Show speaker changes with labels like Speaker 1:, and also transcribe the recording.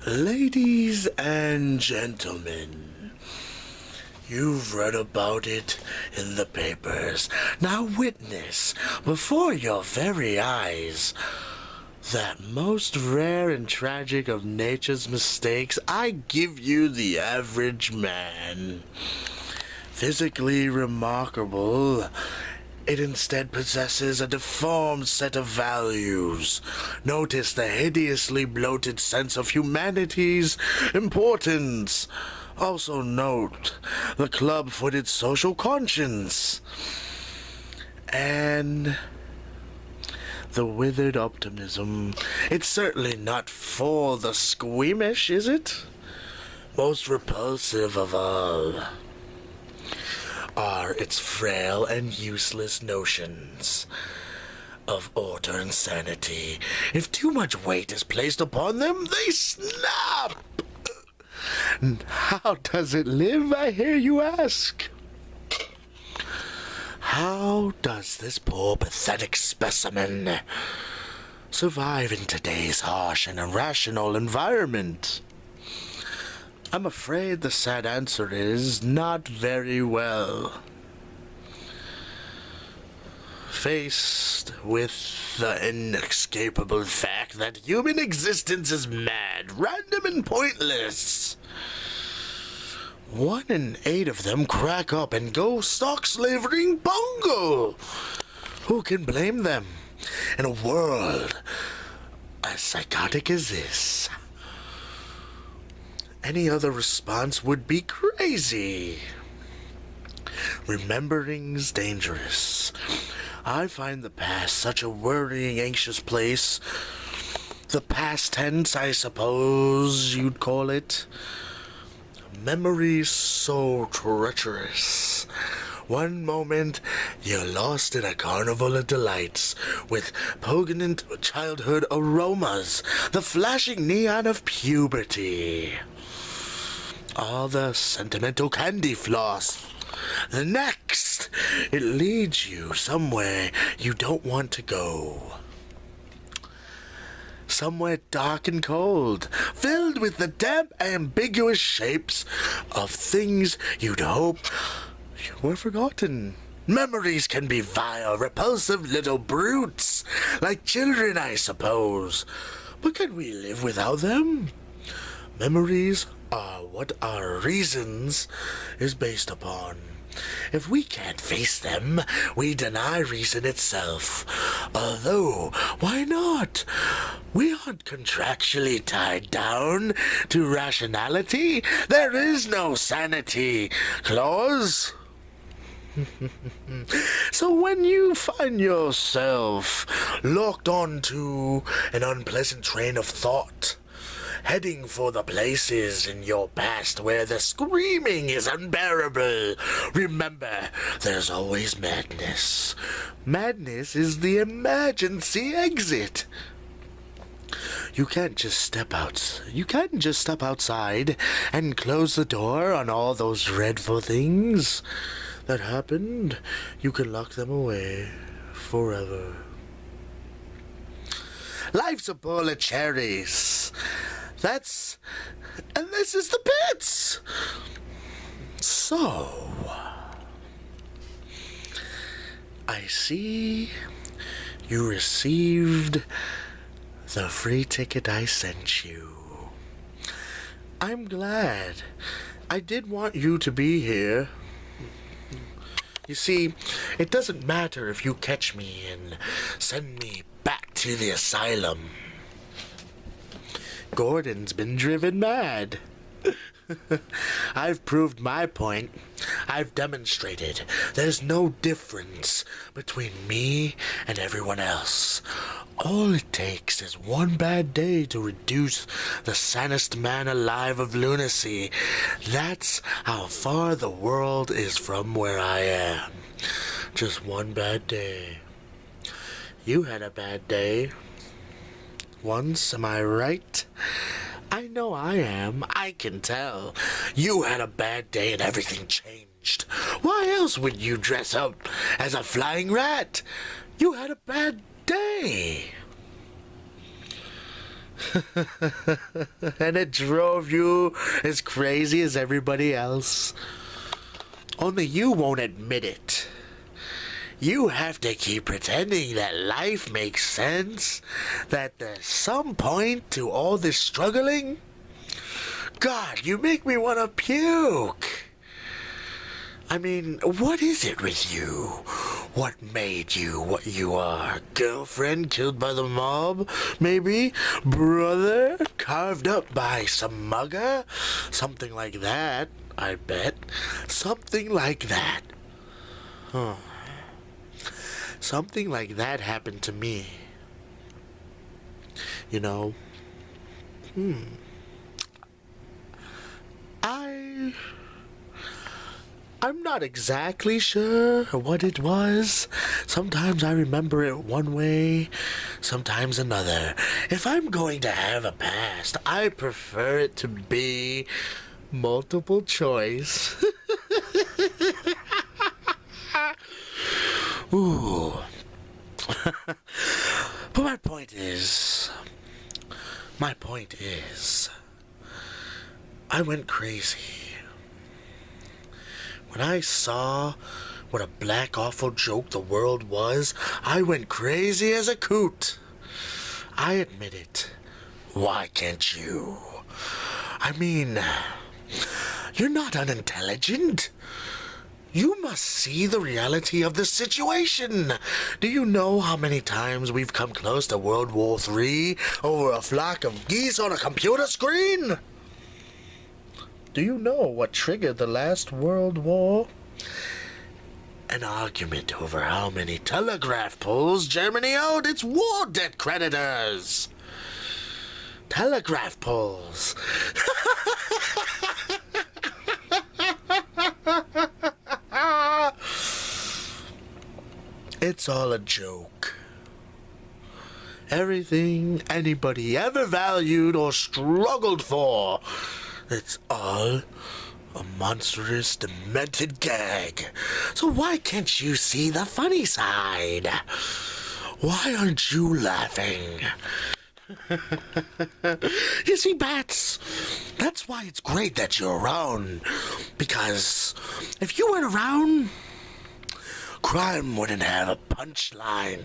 Speaker 1: Ladies and gentlemen, you've read about it in the papers. Now witness before your very eyes that most rare and tragic of nature's mistakes. I give you the average man. Physically remarkable, it instead possesses a deformed set of values. Notice the hideously bloated sense of humanity's importance. Also note the club-footed social conscience. And the withered optimism. It's certainly not for the squeamish, is it? Most repulsive of all are its frail and useless notions of order and sanity. If too much weight is placed upon them, they snap. How does it live, I hear you ask? How does this poor, pathetic specimen survive in today's harsh and irrational environment? I'm afraid the sad answer is not very well. Faced with the inescapable fact that human existence is mad, random, and pointless, 1 in 8 of them crack up and go stock slavering bungle. Who can blame them in a world as psychotic as this? Any other response would be crazy. Remembering's dangerous. I find the past such a worrying, anxious place. The past tense, I suppose you'd call it. Memories so treacherous. One moment, you're lost in a carnival of delights with poignant childhood aromas, the flashing neon of puberty, all the sentimental candy floss. The next, it leads you somewhere you don't want to go. Somewhere dark and cold, filled with the damp, ambiguous shapes of things you'd hope were forgotten. Memories can be vile, repulsive little brutes, like children, I suppose. But can we live without them? Memories are what our reasons is based upon. If we can't face them, we deny reason itself. Although, why not? We aren't contractually tied down to rationality. There is no sanity clause. So when you find yourself locked onto an unpleasant train of thought, heading for the places in your past where the screaming is unbearable, remember, there's always madness. Madness is the emergency exit. You can't just step outside and close the door on all those dreadful things that happened. You can lock them away forever. Life's a bowl of cherries. And this is the pits. So, I see you received the free ticket I sent you. I'm glad. I did want you to be here. You see, it doesn't matter if you catch me and send me back to the asylum. Gordon's been driven mad. I've proved my point. I've demonstrated there's no difference between me and everyone else. All it takes is one bad day to reduce the sanest man alive of lunacy. That's how far the world is from where I am. Just one bad day. You had a bad day once, am I right? I know I am. I can tell. You had a bad day and everything changed. bewitched. Why else would you dress up as a flying rat? You had a bad day. And it drove you as crazy as everybody else. Only you won't admit it. You have to keep pretending that life makes sense, that there's some point to all this struggling. God, you make me want to puke. I mean, what is it with you? What made you what you are? Girlfriend killed by the mob? Maybe? Brother carved up by some mugger? Something like that, I bet. Something like that. Huh. Something like that happened to me. You know? I'm not exactly sure what it was. Sometimes I remember it one way, sometimes another. If I'm going to have a past, I prefer it to be multiple choice. Ooh. But my point is, I went crazy. When I saw what a black awful joke the world was, I went crazy as a coot. I admit it. Why can't you? I mean, you're not unintelligent. You must see the reality of the situation. Do you know how many times we've come close to World War III over a flock of geese on a computer screen? Do you know what triggered the last World War? An argument over how many telegraph poles Germany owed its war debt creditors. Telegraph poles. It's all a joke. Everything anybody ever valued or struggled for, it's all a monstrous, demented gag. So why can't you see the funny side? Why aren't you laughing? You see, Bats, that's why it's great that you're around. Because if you weren't around, crime wouldn't have a punchline.